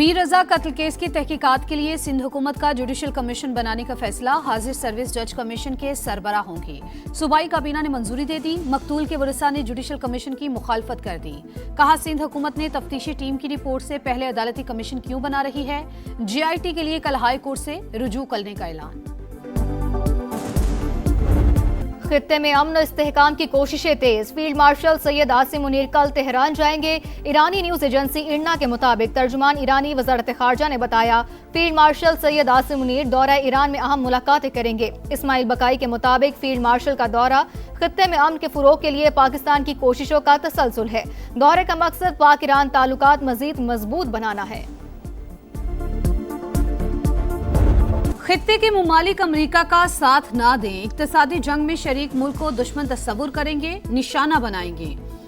मीर रजा कत्ल केस की तहकीकात के लिए सिंध हुकूमत का जुडिशल कमीशन बनाने का फैसला हाजिर सर्विस जज कमीशन के सरबराह होंगे। सूबाई काबीना ने मंजूरी दे दी। मकतूल के वरिसा ने जुडिशल कमीशन की मुखालफत कर दी। कहा, सिंध हुकूमत ने तफ्तीशी टीम की रिपोर्ट से पहले अदालती कमीशन क्यों बना रही है। GIT के लिए कल हाई कोर्ट से रुजू करने का ऐलान। खित्ते में अमन इस्तेहकाम की कोशिशें तेज। फील्ड मार्शल सैयद आसिम मुनीर कल तेहरान जाएंगे। ईरानी न्यूज एजेंसी इरना के मुताबिक तर्जुमान ईरानी वजारत खारजा ने बताया, फील्ड मार्शल सैयद आसिम मुनीर दौरा ईरान में अहम मुलाकातें करेंगे। इस्माइल बकाई के मुताबिक फील्ड मार्शल का दौरा खित्ते में अमन के फरोग के लिए पाकिस्तान की कोशिशों का तसलसल है। दौरे का मकसद पाक ईरान ताल्लुकात मजीद मजबूत बनाना है। खित्ते के मुमालिक अमरीका का साथ ना दें, इक्तसादी जंग में शरीक मुल्क को दुश्मन तस्वुर करेंगे, निशाना बनाएंगे।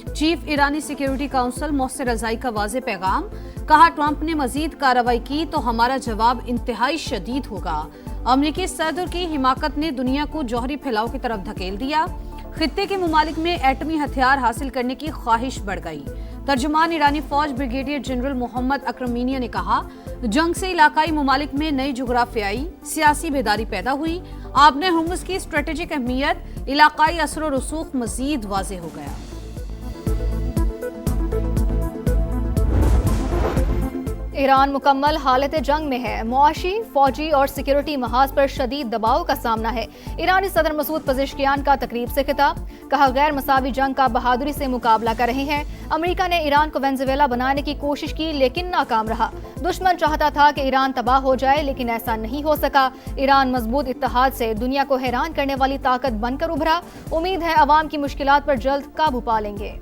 चीफ ईरानी सिक्योरिटी काउंसिल मोहसिन रजाई का वाज़ेह पैगाम। कहा, ट्रंप ने मजीद कार्रवाई की तो हमारा जवाब इंतहाई शदीद होगा। अमरीकी सदर की हिमाकत ने दुनिया को जौहरी फैलाव की तरफ धकेल दिया। खित्ते के मुमालिक में एटमी हथियार हासिल करने की ख्वाहिश बढ़ गई। तर्जुमान ईरानी फौज ब्रिगेडियर जनरल मोहम्मद अकरमीनिया ने कहा, जंग से इलाकाई मुमालिक में नई जुग्राफियाई सियासी बेदारी पैदा हुई। आबने हुर्मुज़ की स्ट्रेटेजिक अहमियत, इलाकाई असर और रसूख मजीद वाज़ेह हो गया। ईरान मुकम्मल हालत जंग में है। मुआशी, फौजी और सिक्योरिटी महाज पर शदीद दबाव का सामना है। ईरानी सदर मसूद पज़ेश्कियान का तकरीब से खिताब। कहा, गैर मसावी जंग का बहादुरी से मुकाबला कर रहे हैं। अमेरिका ने ईरान को वेनेजुएला बनाने की कोशिश की लेकिन नाकाम रहा। दुश्मन चाहता था कि ईरान तबाह हो जाए लेकिन ऐसा नहीं हो सका। ईरान मजबूत इत्तेहाद से दुनिया को हैरान करने वाली ताकत बनकर उभरा। उम्मीद है अवाम की मुश्किलात पर जल्द काबू पा लेंगे।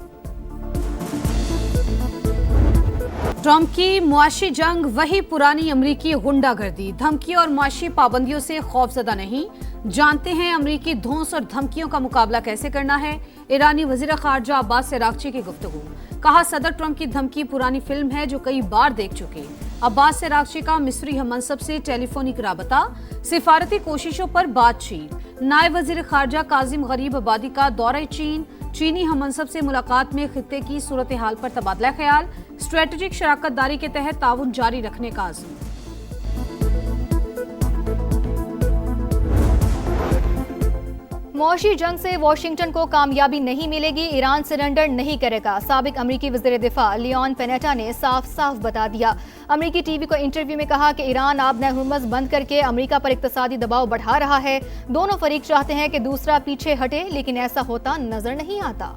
ट्रंप की मुआशी जंग वही पुरानी अमरीकी गुंडागर्दी, धमकी और मुआशी पाबंदियों से खौफजदा नहीं। जानते हैं अमरीकी धौंस और धमकियों का मुकाबला कैसे करना है। ईरानी वजीर खारजा अब्बास अरागची की गुफ्तगू। कहा, सदर ट्रंप की धमकी पुरानी फिल्म है जो कई बार देख चुके। अब्बास अरागची का मिस्री हममनसब से टेलीफोनिक राबता, सिफारती कोशिशों पर बातचीत। नायब वजीर खारजा काजिम गरीब आबादी का दौरा चीन, चीनी हममनसब से मुलाकात में खित्ते की सूरत हाल पर तबादला ख्याल। स्ट्रेटेजिक शराकत दारी के तहत ताउन जारी रखने का आज़म। मुआशी जंग से वाशिंगटन को कामयाबी नहीं मिलेगी, ईरान सरेंडर नहीं करेगा। साबिक अमरीकी वज़ीर दिफा लियोन पेनेटा ने साफ साफ बता दिया। अमरीकी टीवी को इंटरव्यू में कहा कि ईरान आबने हुर्मुज़ बंद करके अमरीका पर इक्तसादी दबाव बढ़ा रहा है। दोनों फरीक चाहते हैं कि दूसरा पीछे हटे लेकिन ऐसा होता नजर नहीं आता।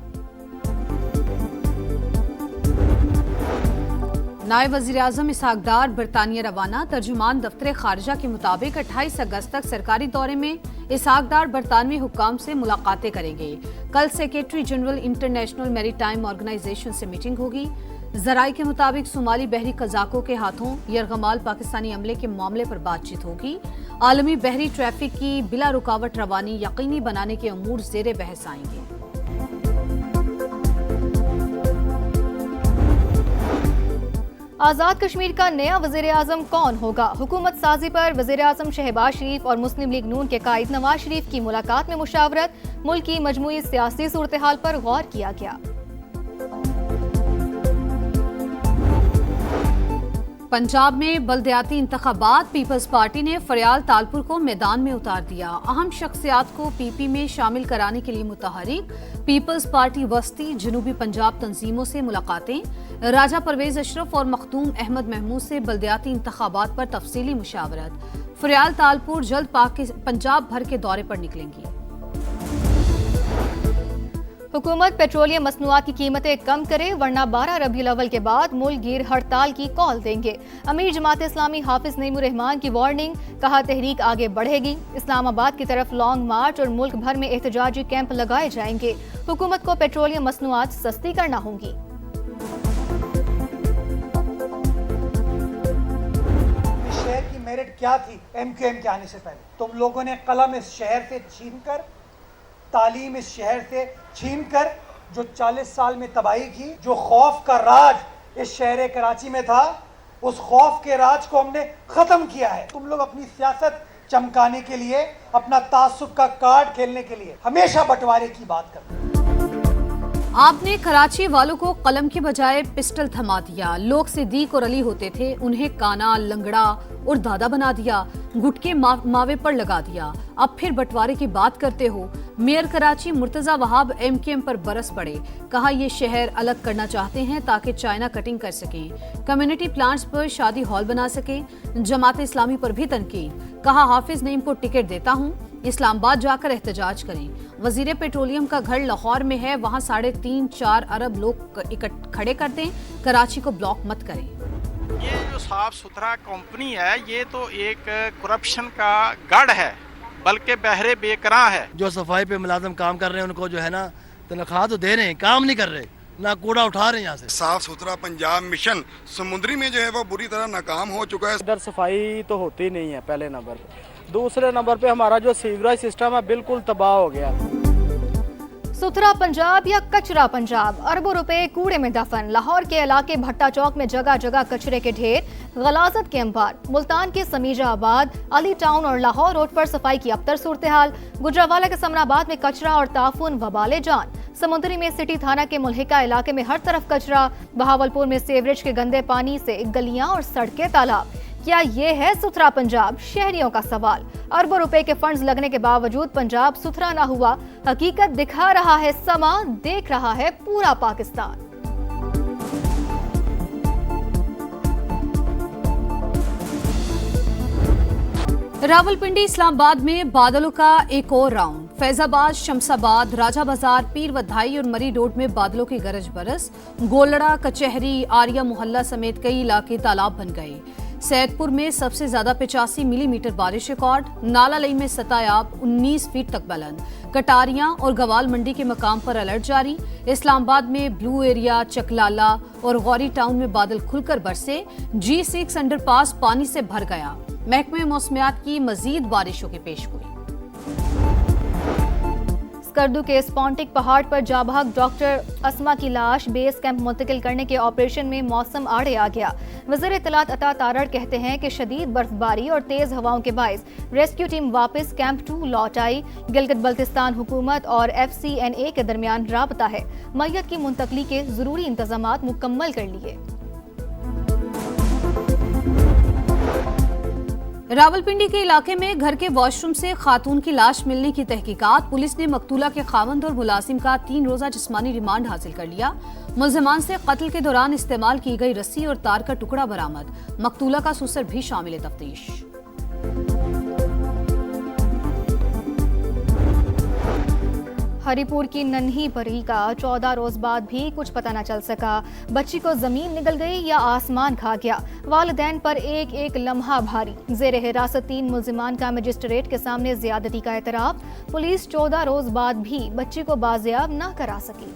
नायब वज़ीर आज़म इसहाक डार बरतानिया रवाना। तर्जुमान दफ्तर खारजा के मुताबिक 28 अगस्त तक सरकारी दौरे में इसहाक डार बरतानवी हुक्काम से मुलाकातें करेंगे। कल secretary general international maritime organisation से मीटिंग होगी। जराई के मुताबिक सोमाली बहरी कजाकों के हाथों यरगमाल पाकिस्तानी अमले के मामले पर बातचीत होगी। आलमी बहरी ट्रैफिक की बिला रुकावट रवानी यकीनी बनाने के अमूर ज़ेरे बहस आएंगे। आज़ाद कश्मीर का नया वज़ीर आज़म कौन होगा। हुकूमत साजी पर वज़ीर आज़म शहबाज शरीफ और मुस्लिम लीग नून के कायद नवाज शरीफ की मुलाकात में मुशावरत। मुल्क की मजमूई सियासी सूरत हाल पर गौर किया गया। पंजाब में बल्दियाती इंतखाबात, पीपल्स पार्टी ने फरियाल तालपुर को मैदान में उतार दिया। अहम शख्सियात को PP में शामिल कराने के लिए मुतहरिक। पीपल्स पार्टी वस्ती जनूबी पंजाब तंजीमों से मुलाकातें। राजा परवेज अशरफ और मखदूम अहमद महमूद से बल्दियाती इंतखाबात पर तफसीली मुशावरत। फरियाल तालपुर जल्द पंजाब भर के दौरे पर निकलेंगी। हुकूमत पेट्रोलियम मसनूआत की कीमतें कम करे वरना 12 रबीउल अव्वल के बाद मुल्क गिर हड़ताल की कॉल देंगे। अमीर जमात इस्लामी हाफिज नईमुर रहमान की वार्निंग। कहा, तहरीक आगे बढ़ेगी। इस्लामाबाद की तरफ लॉन्ग मार्च और मुल्क भर में एहतजाजी कैंप लगाए जाएंगे। हुकूमत को पेट्रोलियम मसनूआत सस्ती करना होंगी। शहर की मेरिट क्या थी MQM के आने से पहले? तुम लोगों ने कलम इस शहर से छीनकर, तालीम इस शहर से छीनकर जो 40 साल में तबाही की, जो खौफ का राज इस शहर कराची में था, उस खौफ के राज को हमने खत्म किया है। तुम लोग अपनी सियासत चमकाने के लिए, अपना तासुब का कार्ड खेलने के लिए हमेशा बंटवारे की बात करते हैं। आपने कराची वालों को कलम के बजाय पिस्टल थमा दिया। लोग सिद्दीक और अली होते थे, उन्हें काना, लंगड़ा और दादा बना दिया, गुटके मावे पर लगा दिया। अब फिर बंटवारे की बात करते हो। मेयर कराची मुर्तजा वहाब एमकेएम पर बरस पड़े। कहा ये शहर अलग करना चाहते हैं ताकि चाइना कटिंग कर सकें, कम्युनिटी प्लांट्स पर शादी हॉल बना सकें। जमात इस्लामी पर भी तनकीद। कहा हाफिज नईम को टिकट देता हूं, इस्लामाबाद जाकर एहतजाज करें। वजीर पेट्रोलियम का घर लाहौर में है, वहां 3.5-4 अरब लोग खड़े कर दें, कराची को ब्लॉक मत करें। ये जो साफ सुथरा कंपनी है, ये तो एक करप्शन का गढ़ है, बल्कि बहरे बेकरा है। जो सफाई पे मुलाजम काम कर रहे हैं उनको जो है ना तनख्वाह तो दे रहे हैं, काम नहीं कर रहे, ना कूड़ा उठा रहे हैं यहाँ से। साफ सुथरा पंजाब मिशन समुद्री में जो है वो बुरी तरह नाकाम हो चुका है। इधर सफाई तो होती नहीं है पहले नंबर पे। दूसरे नंबर पे हमारा जो सीवरेज सिस्टम है बिल्कुल तबाह हो गया। सुथरा पंजाब या कचरा पंजाब, अरबों रुपए कूड़े में दफन। लाहौर के इलाके भट्टा चौक में जगह जगह कचरे के ढेर, गलाजत के अंबार। मुल्तान के समीजा आबाद, अली टाउन और लाहौर रोड पर सफाई की अबतर सूरत हाल। गुजरावाला के समनाबाद में कचरा और ताफून वबाले जान। समुद्री में सिटी थाना के मुल्हिका इलाके में हर तरफ कचरा। बहावलपुर में सीवरेज के गंदे पानी से गलियां और सड़कें तालाब। क्या ये है सुथरा पंजाब? शहरियों का सवाल। अरबों रुपए के फंड्स लगने के बावजूद पंजाब सुथरा ना हुआ। हकीकत दिखा रहा है समा, देख रहा है पूरा पाकिस्तान। रावलपिंडी इस्लामाबाद में बादलों का एक और राउंड। फैजाबाद, शमसाबाद, राजा बाजार, पीर वधाई और मरी रोड में बादलों की गरज बरस। गोलड़ा, कचहरी, आर्या मोहल्ला समेत कई इलाके तालाब बन गए। सैदपुर में सबसे ज्यादा 85 मिलीमीटर बारिश रिकॉर्ड। नाला लई में सतायाब 19 फीट तक बुलंद। कटारियां और गवाल मंडी के मकाम पर अलर्ट जारी। इस्लामाबाद में ब्लू एरिया, चकलाला और गौरी टाउन में बादल खुलकर बरसे। G6 अंडरपास पानी से भर गया। महकमे मौसमियात की मजीद बारिशों की पेशगोई। स्कर्दू के स्पॉन्टिक पहाड़ पर जाबाग डॉक्टर अस्मा की लाश बेस कैंप मुंतकिल करने के ऑपरेशन में मौसम आड़े आ गया। वज़ीर इत्तलात अता तारड़ कहते हैं कि शदीद बर्फबारी और तेज हवाओं के बायस रेस्क्यू टीम वापस कैंप 2 लौट आई। गिलगित बल्तिस्तान हुकूमत और FCNA के दरमियान राबता है। मैयत की मुंतकली के जरूरी इंतजामात मुकम्मल कर लिए। रावलपिंडी के इलाके में घर के वॉशरूम से खातून की लाश मिलने की तहकीकात। पुलिस ने मकतूला के खावंद और मुलाजिम का 3 रोजा जिस्मानी रिमांड हासिल कर लिया। मुलजमान से कत्ल के दौरान इस्तेमाल की गई रस्सी और तार का टुकड़ा बरामद। मकतूला का सुसर भी शामिल तफ्तीश। हरिपुर की नन्ही परी का 14 रोज बाद भी कुछ पता न चल सका। बच्ची को जमीन निगल गई या आसमान खा गया। वालिदैन पर एक एक लम्हा भारी। जेर हिरासत 3 मुल्जिमान का मजिस्ट्रेट के सामने ज्यादती का एतराफ। पुलिस 14 रोज बाद भी बच्ची को बाजियाब न करा सकी।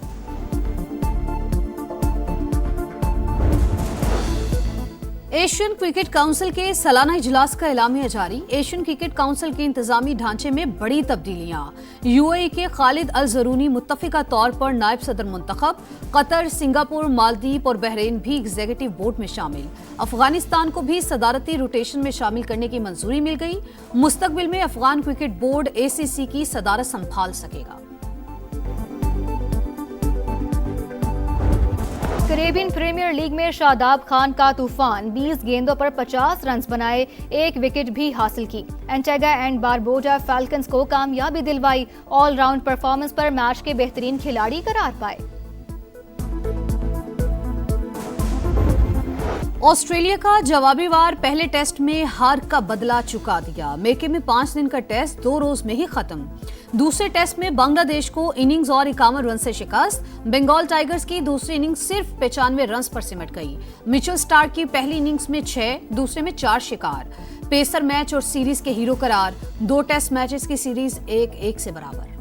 एशियन क्रिकेट काउंसिल के सालाना इजलास का एलामिया जारी। एशियन क्रिकेट काउंसिल के इंतजामी ढांचे में बड़ी तब्दीलियां। UAE के खालिद अल जरूनी मुत्तफिका तौर पर नायब सदर मुंतखब। कतर, सिंगापुर, मालदीव और बहरीन भी एग्जीक्यूटिव बोर्ड में शामिल। अफगानिस्तान को भी सदारती रोटेशन में शामिल करने की मंजूरी मिल गई। मुस्तकबिल में अफगान क्रिकेट बोर्ड ACC की सदारत संभाल सकेगा। कैरेबियन प्रीमियर लीग में शादाब खान का तूफान। 20 गेंदों पर 50 रन बनाए, 1 विकेट भी हासिल की। एंटीगा एंड बारबोडा फैल्कन्स को कामयाबी दिलवाई। ऑलराउंड परफॉर्मेंस पर मैच के बेहतरीन खिलाड़ी करार पाए। ऑस्ट्रेलिया का जवाबी वार पहले टेस्ट में हार का बदला चुका दिया। मेके में 5 दिन का टेस्ट 2 रोज में ही खत्म। दूसरे टेस्ट में बांग्लादेश को इनिंग्स और 51 रन से शिकस्त। बंगाल टाइगर्स की दूसरी इनिंग्स सिर्फ 95 रन पर सिमट गई। मिचेल स्टार्क की पहली इनिंग्स में 6, दूसरे में 4 शिकार। पेसर मैच और सीरीज के हीरो करार। 2 टेस्ट मैचेस की सीरीज 1-1 से बराबर।